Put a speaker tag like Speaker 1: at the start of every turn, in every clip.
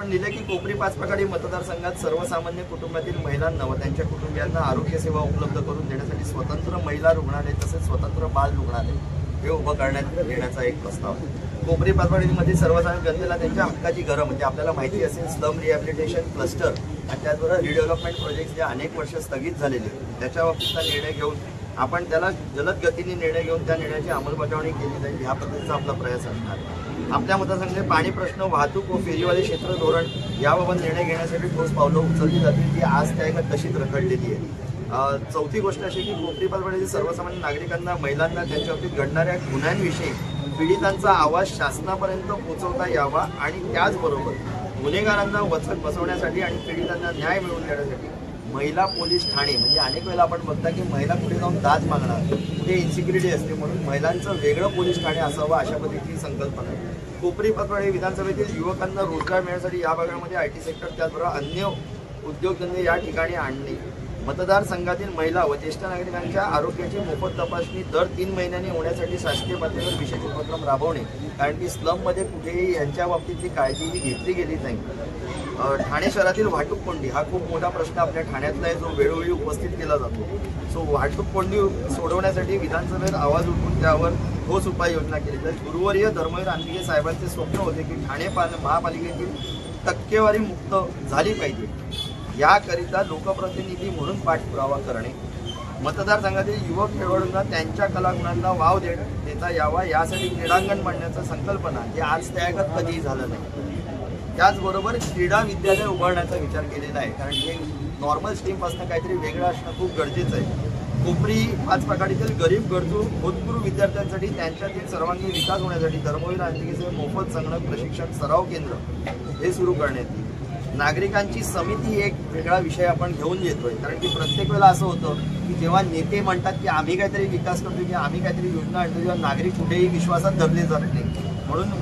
Speaker 1: लिहिले की कोपरी पाचपकाडी मतदारसंघात सर्वसामान्य कुटुंबातील महिलांना व त्यांच्या कुटुंबियांना आरोग्य सेवा उपलब्ध करून देण्यासाठी स्वतंत्र महिला रुग्णालय तसेच स्वतंत्र बाल रुग्णालय हे उभं करण्यात येण्याचा एक प्रस्ताव आहे। कोपरी पाचपकाडीमध्ये सर्वसामान्य जनतेला त्यांच्या हक्काची घरं म्हणजे आपल्याला माहिती असेल स्लम रिहॅबिलिटेशन क्लस्टर आणि त्याचबरोबर रिडेव्हलपमेंट प्रोजेक्ट जे अनेक वर्ष स्थगित झालेले त्याच्या बाबतीतचा निर्णय घेऊन आपण त्याला जलद गतीने निर्णय घेऊन त्या निर्णयाची अंमलबजावणी केली जाईल ह्या पद्धतीचा आपला प्रयास असणार आहे। आपल्या मतदारसंघाचे पाणी प्रश्न वाहतूक व फेरीवाले क्षेत्र धोरण याबाबत निर्णय घेण्यासाठी ठोस पावलं उचलली जातील जी आज त्या तशीच रखडलेली आहे। चौथी गोष्ट अशी की कोपरी पाचपकाडीतील सर्वसामान्य नागरिकांना महिलांना त्यांच्या बाबतीत घडणाऱ्या गुन्ह्यांविषयी पीडितांचा आवाज शासनापर्यंत पोहोचवता यावा आणि त्याचबरोबर गुन्हेगारांना वचक बसवण्यासाठी आणि पीडितांना न्याय मिळवून देण्यासाठी महिला पोलीस ठाणे म्हणजे अनेक वेळेला आपण बघता की महिला कुठे जाऊन दाद मागणार कुठे इन्सिक्युरिटी असते म्हणून महिलांचं वेगळं पोलीस ठाणे असावं अशा पद्धतीची संकल्पना आहे। कोपरी पाचपकाडी विधानसभेतील युवकांना रोजगार मिळण्यासाठी या भागामध्ये IT सेक्टर त्याचबरोबर अन्य उद्योगधंदे या ठिकाणी आणणे, मतदारसंघातील महिला व ज्येष्ठ नागरिकांच्या आरोग्याची मोफत तपासणी दर 3 महिन्यांनी होण्यासाठी शासकीय पातळीवर विशेष उपक्रम राबवणे कारण की स्लममध्ये कुठेही यांच्या बाबतीतली काळजी घेतली गेली नाही। ठाणे शहरातील वाहतूक कोंडी हा खूप मोठा प्रश्न आपल्या ठाण्यातला आहे जो वेळोवेळी उपस्थित केला जातो। सो वाहतूक कोंडी सोडवण्यासाठी विधानसभेत आवाज उठवून त्यावर ठोस उपाययोजना केली जाईल। गुरुवर्य धर्मवीर आंतिगे साहेबांचे स्वप्न होते की ठाणे महापालिकेतील टक्केवारी मुक्त झाली पाहिजे याकरिता लोकप्रतिनिधी म्हणून पाठपुरावा करणे, मतदारसंघातील युवक खेळाडूंना त्यांच्या कलागुणांना वाव देता यावा यासाठी क्रीडांगण मांडण्याचा संकल्पना जे आज त्यागत कधीही झालं नाही। त्याचबरोबर क्रीडा विद्यालय उभारण्याचा विचार केलेला आहे कारण हे नॉर्मल स्ट्रीमपासून काहीतरी वेगळं असणं खूप गरजेचं आहे। कोपरी पाचपकाडीतील गरीब गरजू भूतपूर्व विद्यार्थ्यांसाठी त्यांच्यातील सर्वांगीण विकास होण्यासाठी धर्मवीर आंतिगेचे मोफत संगणक प्रशिक्षण सराव केंद्र हे सुरू करण्यात येईल। नागरिकांची समिती एक वेगळा विषय आपण घेऊन येतोय कारण की प्रत्येक वेळेला असं होतं की जेव्हा नेते म्हणतात की आम्ही काहीतरी विकास करतो किंवा आम्ही काहीतरी योजना आणतो तेव्हा नागरिक कुठेही विश्वासात धरले जात नाही। म्हणून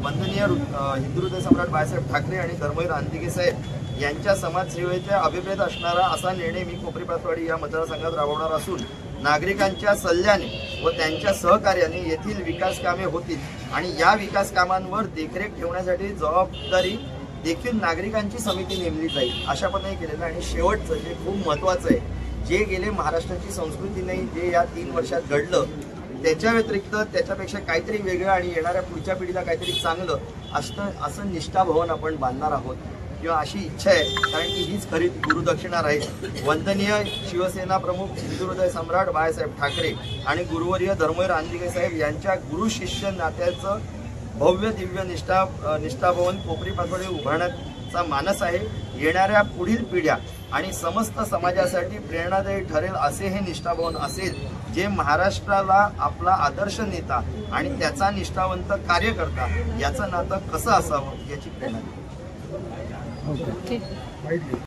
Speaker 1: वंदनीय हिंदुहृदय सम्राट बाळासाहेब ठाकरे आणि धर्मवीर आंतिगे साहेब यांच्या समाजसेवेच्या अभिप्रेत असणारा असा निर्णय मी कोपरी पाचपकाडी या मतदारसंघात राबवणार असून नागरिकांच्या सल्ल्याने व त्यांच्या सहकार्याने येथील विकास कामे होतील आणि या विकास कामांवर देखरेख ठेवण्यासाठी जबाबदारी देखील नागरिकांची समिती नेमली जाईल अशा पद्धतीने केलेलं आणि शेवटचं जे खूप महत्त्वाचं आहे जे गेले महाराष्ट्राची संस्कृती नाही जे या 3 वर्षात घडलं त्याच्या व्यतिरिक्त त्याच्यापेक्षा काहीतरी वेगळं आणि येणाऱ्या पुढच्या पिढीला काहीतरी चांगलं असं निष्ठा भवन आपण बांधणार आहोत किंवा अशी इच्छा आहे कारण की हीच खरी गुरुदक्षिणा राहील। वंदनीय शिवसेना प्रमुख हिंदुहृदय सम्राट बाळासाहेब ठाकरे आणि गुरुवर्य धर्मवीर आंतिगे साहेब यांच्या गुरु शिष्य नात्याचं भव्य दिव्य निष्ठाभवन कोपरी पाचपकाडी उभारण्याचा मानस आहे। येणाऱ्या पुढील पिढ्या आणि समस्त समाजासाठी प्रेरणादायी ठरेल असे हे निष्ठाभवन असेल जे महाराष्ट्राला आपला आदर्श नेता आणि त्याचा निष्ठावंत कार्यकर्ता याचं नातं कसं असावं याची प्रेरणा देईल।